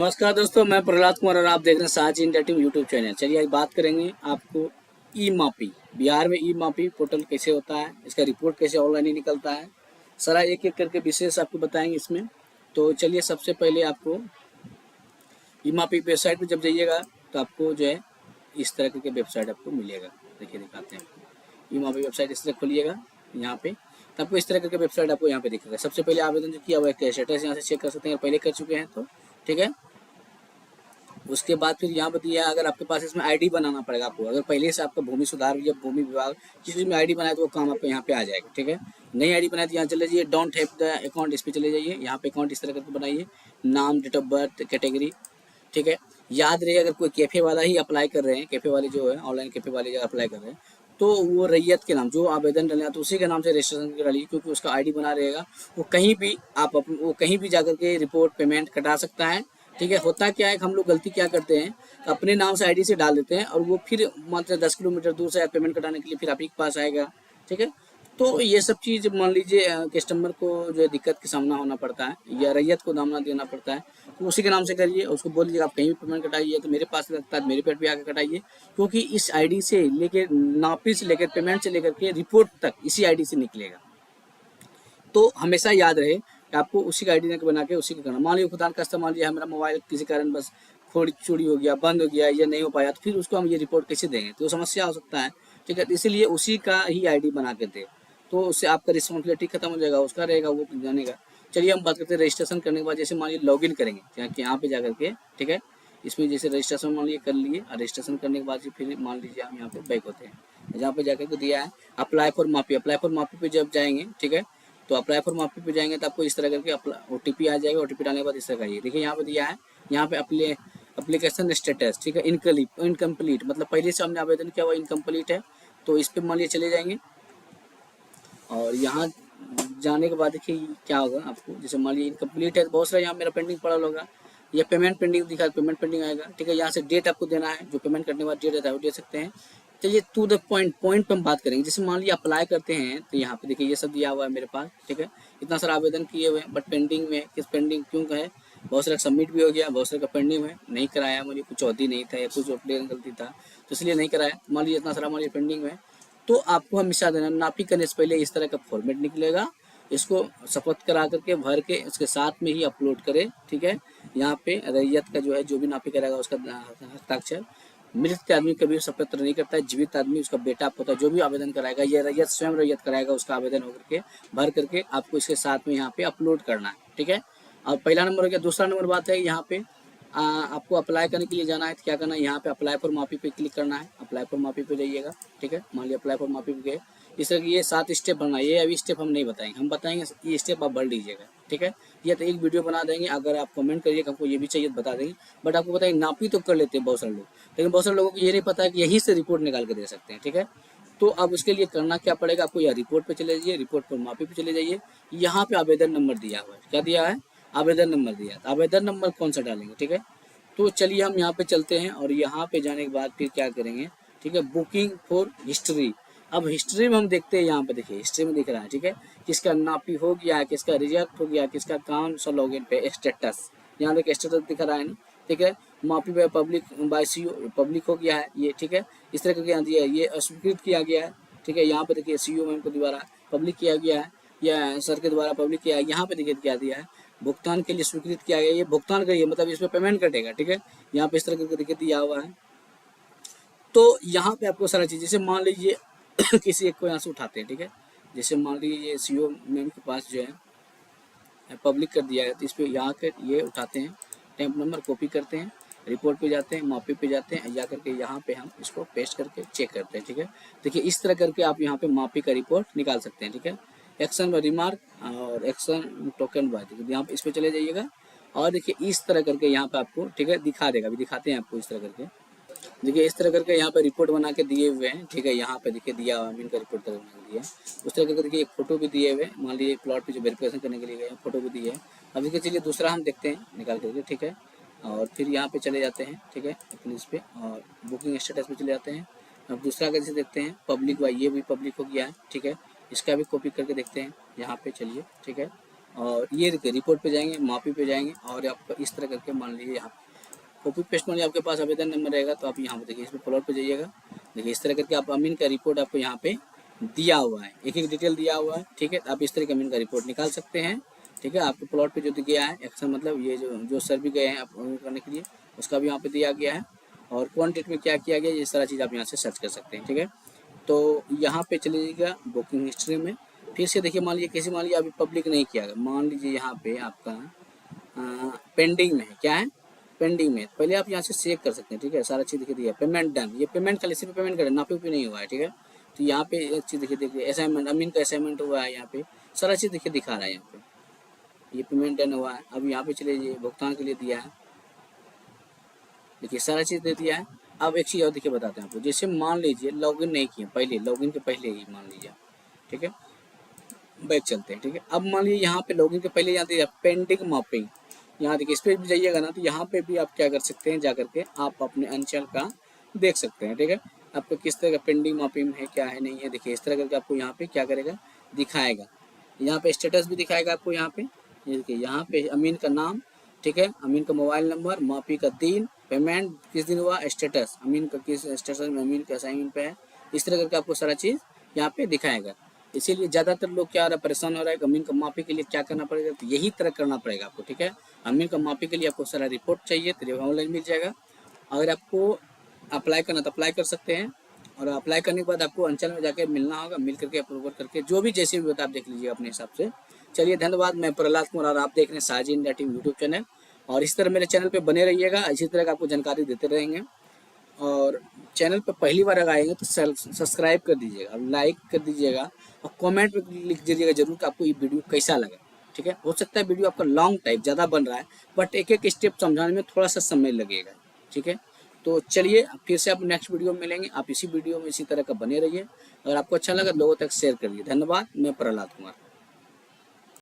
नमस्कार दोस्तों, मैं प्रहलाद कुमार और आप देख रहे हैं साज इंडिया टीम यूट्यूब चैनल। चलिए आज बात करेंगे आपको ई मापी। बिहार में ई मापी पोर्टल कैसे होता है, इसका रिपोर्ट कैसे ऑनलाइन ही निकलता है, सारा एक एक करके विशेष आपको बताएंगे इसमें। तो चलिए सबसे पहले आपको ई मापी वेबसाइट पर जब जाइएगा तो आपको जो है इस तरह के वेबसाइट आपको मिलेगा। देखिए दिखाते हैं आपको। ई मापी वेबसाइट इस तरह खोलिएगा यहाँ पे, तो आपको इस तरह के वेबसाइट आपको यहाँ पे दिखेगा। सबसे पहले आवेदन जो किया हुआ है स्टेटस यहाँ से चेक कर सकते हैं, पहले कर चुके हैं तो ठीक है। उसके बाद फिर यहाँ पर दिया अगर आपके पास इसमें आईडी बनाना पड़ेगा आपको। अगर पहले से आपका भूमि सुधार या भूमि विभाग जिस चीज़ में आईडी बनाए तो वो काम आपको यहाँ पे आ जाएगा। ठीक है, नई आईडी बनाए तो यहाँ चले जाइए, डोंट हैव द अकाउंट इस पर चले जाइए। यहाँ पे अकाउंट इस तरह करके बनाइए, नाम, डेट ऑफ बर्थ, कैटेगरी। ठीक है, याद रहे अगर कोई कैफे वाला ही अप्लाई कर रहे हैं, कैफे वाले जो है ऑनलाइन कैफे वाले जो अप्लाई कर रहे हैं तो वो रैयत के नाम जो आवेदन डालना तो उसी के नाम से रजिस्ट्रेशन करा लीजिए, क्योंकि उसका आईडी बना रहेगा। वो कहीं भी आप वो कहीं भी जाकर के रिपोर्ट पेमेंट कटा सकता है। ठीक है, होता क्या है कि हम लोग गलती क्या करते हैं, अपने नाम से आईडी से डाल देते हैं और वो फिर मात्र 10 किलोमीटर दूर से पेमेंट कटाने के लिए फिर आप ही के पास आएगा। ठीक है, तो ये सब चीज़ मान लीजिए कस्टमर को जो है दिक्कत का सामना होना पड़ता है या रैयत को दामना देना पड़ता है, तो उसी के नाम से करिए। उसको बोल दीजिए आप कहीं भी पेमेंट कटाइए तो मेरे पास लगता है मेरे पेट पे आकर कटाइए, क्योंकि इस आईडी से लेकर नापी से लेकर पेमेंट से लेकर के रिपोर्ट तक इसी आईडी से निकलेगा। तो हमेशा याद रहे कि आपको उसी का आईडी बना के उसी का करना। मान लीजिए खुदा का मान लीजिए हमारा मोबाइल किसी कारण बस थोड़ी चोरी हो गया, बंद हो गया या नहीं हो पाया, तो फिर उसको हम ये रिपोर्ट कैसे देंगे, तो समस्या हो सकता है। ठीक है, तो इसीलिए उसी का ही आईडी बना के दे, तो उससे आपका रिस्पॉन्सिबिलिटी खत्म हो जाएगा, उसका रहेगा, वो जानेगा। चलिए हम बात करते हैं रजिस्ट्रेशन करने के बाद। जैसे मान लीजिए लॉगिन करेंगे यहाँ पे जा करके, ठीक है, इसमें जैसे रजिस्ट्रेशन मान लीजिए कर लिए और रजिस्ट्रेशन करने के बाद फिर मान लीजिए हम यहाँ पे बैक होते हैं, जहाँ पे जाकर के दिया है अप्लाई फॉर माफी। अप्लाई फॉर माफी पे जब जाएंगे, ठीक है, तो अप्लाई फॉर माफी पे जाएंगे तो आपको इस तरह करके OTP आ जाएगा। OTP डालने के बाद इस तरह का ये देखिए यहाँ पे दिया है, यहाँ पे एप्लीकेशन स्टेटस, ठीक है, इनकम्प्लीट मतलब पहले से हमने आवेदन किया हुआ इनकम्प्लीट है, तो इस पे मान लीजिए चले जाएंगे। और यहाँ जाने के बाद देखिए क्या होगा आपको, जैसे मान लीजिए इनकम्प्लीट है तो बहुत सारा यहाँ मेरा पेंडिंग पड़ा होगा, या पेमेंट पेंडिंग दिखा, पेमेंट पेंडिंग आएगा। ठीक है, यहाँ से डेट आपको देना है, जो पेमेंट करने के बाद डेट रहता है वो दे सकते हैं। चलिए टू द पॉइंट पे हम बात करेंगे। जैसे मान लीजिए अप्लाई करते हैं तो यहाँ पे देखिए ये सब दिया हुआ है मेरे पास। ठीक है, इतना सारा आवेदन किए हुए हैं बट पेंडिंग में, किस पेंडिंग क्यों है, बहुत सारा सबमिट भी हो गया, बहुत सारा का पेंडिंग है, नहीं कराया, मुझे कुछ अवधि नहीं था या कुछ अपडेट गलती था तो इसलिए नहीं कराया। मान लीजिए इतना सारा मान लीजिए पेंडिंग में, तो आपको हमेशा देना नापी करने से पहले इस तरह का फॉर्मेट निकलेगा, इसको शपथ करा करके भर के उसके साथ में ही अपलोड करें। ठीक है, यहाँ पे रैयत का जो है जो भी नापी करेगा उसका हस्ताक्षर। मृत आदमी कभी शपथ पत्र नहीं करता है, जीवित आदमी उसका बेटा पोता जो भी आवेदन कराएगा या रैयत स्वयं रैयत कराएगा उसका आवेदन होकर के भर करके आपको इसके साथ में यहाँ पे अपलोड करना है। ठीक है, और पहला नंबर हो गया। दूसरा नंबर बात है यहाँ पे आपको अप्लाई करने के लिए जाना है तो क्या करना है, यहाँ पे अप्लाई फॉर माफी पे क्लिक करना है। अप्लाई फॉर माफी पे जाइएगा। ठीक है, मान लिया अप्लाई फॉर माफी पे गए, इस तरह की ये 7 स्टेप भरना है। ये अभी स्टेप हम नहीं बताएंगे, हम बताएंगे ये स्टेप आप भर लीजिएगा। ठीक है, ये तो एक वीडियो बना देंगे, अगर आप कमेंट करिएगा हमको ये भी चाहिए बता देंगे, बट आपको बताएंगे नापी तो कर लेते हैं बहुत सारे लोग, लेकिन बहुत सारे लोगों को ये नहीं पता है कि यहीं से रिपोर्ट निकाल के दे सकते हैं। ठीक है, तो अब उसके लिए करना क्या पड़ेगा आपको, या रिपोर्ट पे चले जाइए, रिपोर्ट पर माफी पे चले जाइए, यहाँ पे आवेदन नंबर दिया हुआ है। क्या दिया है, आवेदन नंबर दिया है। आवेदन नंबर कौन सा डालेंगे। ठीक है, तो चलिए हम यहाँ पे चलते हैं और यहाँ पे जाने के बाद फिर क्या करेंगे। ठीक है, बुकिंग फॉर हिस्ट्री। अब हिस्ट्री में हम देखते हैं, यहाँ पे देखिए हिस्ट्री में दिख रहा है। ठीक है, किसका नापी हो गया, किसका रिजेक्ट हो गया, किसका काम सा लॉगिन पे स्टेटस, यहाँ पे स्टेटस दिख रहा है ना। ठीक है, माफी पे पब्लिक बाय CO पब्लिक हो गया है ये। ठीक है, इस तरह करके यहाँ दिया है, ये अस्वीकृत किया गया है। ठीक है, यहाँ पे देखिए CO मैम के द्वारा पब्लिक किया गया है या सर के द्वारा पब्लिक किया है। यहाँ पे देखिए क्या दिया है, भुगतान के लिए स्वीकृत किया गया, ये भुगतान करिए मतलब इसमें पेमेंट कटेगा। ठीक है, यहाँ पे इस तरह करके देखिए दिया हुआ है। तो यहाँ पे आपको सारा चीज़, जैसे मान लीजिए किसी एक को यहाँ से उठाते हैं। ठीक है, जैसे मान लीजिए ये CO मैम के पास जो है पब्लिक कर दिया है, तो इस पर यहाँ के ये उठाते हैं, टेम्प नंबर कॉपी करते हैं, रिपोर्ट पे जाते हैं, मापी पे जाते हैं, जा करके यहाँ पे हम इसको पेस्ट करके चेक करते हैं। ठीक है, देखिए इस तरह करके आप यहाँ पे मापी का रिपोर्ट निकाल सकते हैं। ठीक है, एक्शन रिमार्क और एक्शन टोकन बाय, यहाँ पे इस पे चले जाइएगा और देखिए इस तरह करके यहाँ पे आपको, ठीक है, दिखा देगा। अभी दिखाते हैं आपको इस तरह करके, देखिए इस तरह करके यहाँ पे रिपोर्ट बना के दिए हुए हैं। ठीक है, यहाँ पे देखिए दिया हुआ है, इनका रिपोर्ट तरह बना दिया है। उस तरह करके देखिए एक फोटो भी दिए हुए हैं, मान लीजिए प्लॉट पे जो वेरिफिकेशन करने के लिए गए हैं फोटो भी दिए हैं। अब देखिए चलिए दूसरा हम देखते हैं निकाल करके। ठीक है, और फिर यहाँ पे चले जाते हैं। ठीक है, अपने इस पे और बुकिंग स्टेटस पे चले जाते हैं। अब दूसरा कैसे देखते हैं, पब्लिक वाई, ये भी पब्लिक हो गया है। ठीक है, इसका भी कॉपी करके देखते हैं यहाँ पे, चलिए। ठीक है, और ये देखिए रिपोर्ट पे जाएंगे, माफी पे जाएंगे और आपको इस तरह करके मान लीजिए यहाँ कॉपी पेस्ट मान लीजिए आपके पास आवेदन नंबर रहेगा तो आप यहाँ पे देखिए इसमें प्लॉट पे जाइएगा। देखिए इस तरह करके आप अमीन का रिपोर्ट आपको यहाँ पे दिया हुआ है, एक एक डिटेल दिया हुआ है, ठीक है। आप इस तरह का अमीन का रिपोर्ट निकाल सकते हैं, ठीक है। आपके प्लॉट पे जो गया है एक्शन मतलब ये जो सर भी गए हैं आप करने के लिए उसका भी यहाँ पे दिया गया है और कौन डेट में क्या किया गया ये सारा चीज़ आप यहाँ से सर्च कर सकते हैं, ठीक है। तो यहाँ पे चले जाइएगा बुकिंग हिस्ट्री में, फिर से देखिए मान लीजिए किसी मान लीजिए अभी पब्लिक नहीं किया गया, मान लीजिए यहाँ पे आपका पेंडिंग में है, क्या है पेंडिंग में, पहले आप यहाँ से चेक कर सकते हैं, ठीक है। सारा चीज़ देखिए दिया पेमेंट डन, ये पेमेंट खाली सिर्फ पेमेंट करें नापी भी नहीं हुआ है, ठीक है। तो यहाँ पे एक चीज़ देखिए असाइनमेंट अमीन का असाइनमेंट हुआ है, यहाँ पे सारा चीज़ देखिए दिखा रहा है, यहाँ पे ये पेमेंट डन हुआ है। अब यहाँ पे चले जाइए भुगतान के लिए दिया है, देखिए सारा चीज़ दे दिया है। अब एक चीज़ और देखिए बताते हैं आपको, जैसे मान लीजिए लॉगिन नहीं किए पहले, लॉगिन के पहले ही मान लीजिए, ठीक है। बैक चलते हैं, ठीक है। अब मान लीजिए यहाँ पे लॉगिन के पहले यहाँ देखिए पेंडिंग मापिंग, यहाँ देखिए इस पर भी जाइएगा ना तो यहाँ पे भी आप क्या कर सकते हैं, जा करके आप अपने अंचल का देख सकते हैं, ठीक है। आपको किस तरह का पेंडिंग मापिंग है क्या है नहीं है, देखिए इस तरह करके आपको यहाँ पे क्या करेगा दिखाएगा, यहाँ पे स्टेटस भी दिखाएगा आपको, यहाँ पे ये देखिए यहाँ पे अमीन का नाम, ठीक है, अमीन का मोबाइल नंबर, माफी का दिन, पेमेंट किस दिन हुआ, स्टेटस अमीन का किस स्टेटस में अमीन का असाइनमेंट पे है, इस तरह करके आपको सारा चीज़ यहाँ पे दिखाएगा। इसीलिए ज़्यादातर लोग क्या हो रहा है परेशान हो रहा है कि अमीन का माफी के लिए क्या करना पड़ेगा, तो यही तरह करना पड़ेगा आपको, ठीक है। अमीन का माफी के लिए आपको सारा रिपोर्ट चाहिए तो ऑनलाइन मिल जाएगा। अगर आपको अप्लाई करना तो अप्लाई कर सकते हैं और अप्लाई करने के बाद आपको अंचल में जाकर मिलना होगा, मिल करके अप्रूवल करके जो भी जैसे भी होता है आप देख लीजिएगा अपने हिसाब से। चलिए धन्यवाद, मैं प्रहलाद कुमार और आप देख रहे हैं Sajid India team YouTube channel, और इस तरह मेरे चैनल पे बने रहिएगा, इसी तरह का आपको जानकारी देते रहेंगे। और चैनल पर पहली बार अगर आएंगे तो सब्सक्राइब कर दीजिएगा, लाइक कर दीजिएगा और कमेंट में लिख दीजिएगा जरूर कि आपको ये वीडियो कैसा लगा, ठीक है। हो सकता है वीडियो आपका लॉन्ग टाइप ज़्यादा बन रहा है बट एक एक स्टेप समझाने में थोड़ा सा समय लगेगा, ठीक है। तो चलिए फिर से आप नेक्स्ट वीडियो में मिलेंगे, आप इसी वीडियो में इसी तरह का बने रहिए। अगर आपको अच्छा लगा लोगों तक शेयर करिए। धन्यवाद, मैं प्रहलाद कुमार।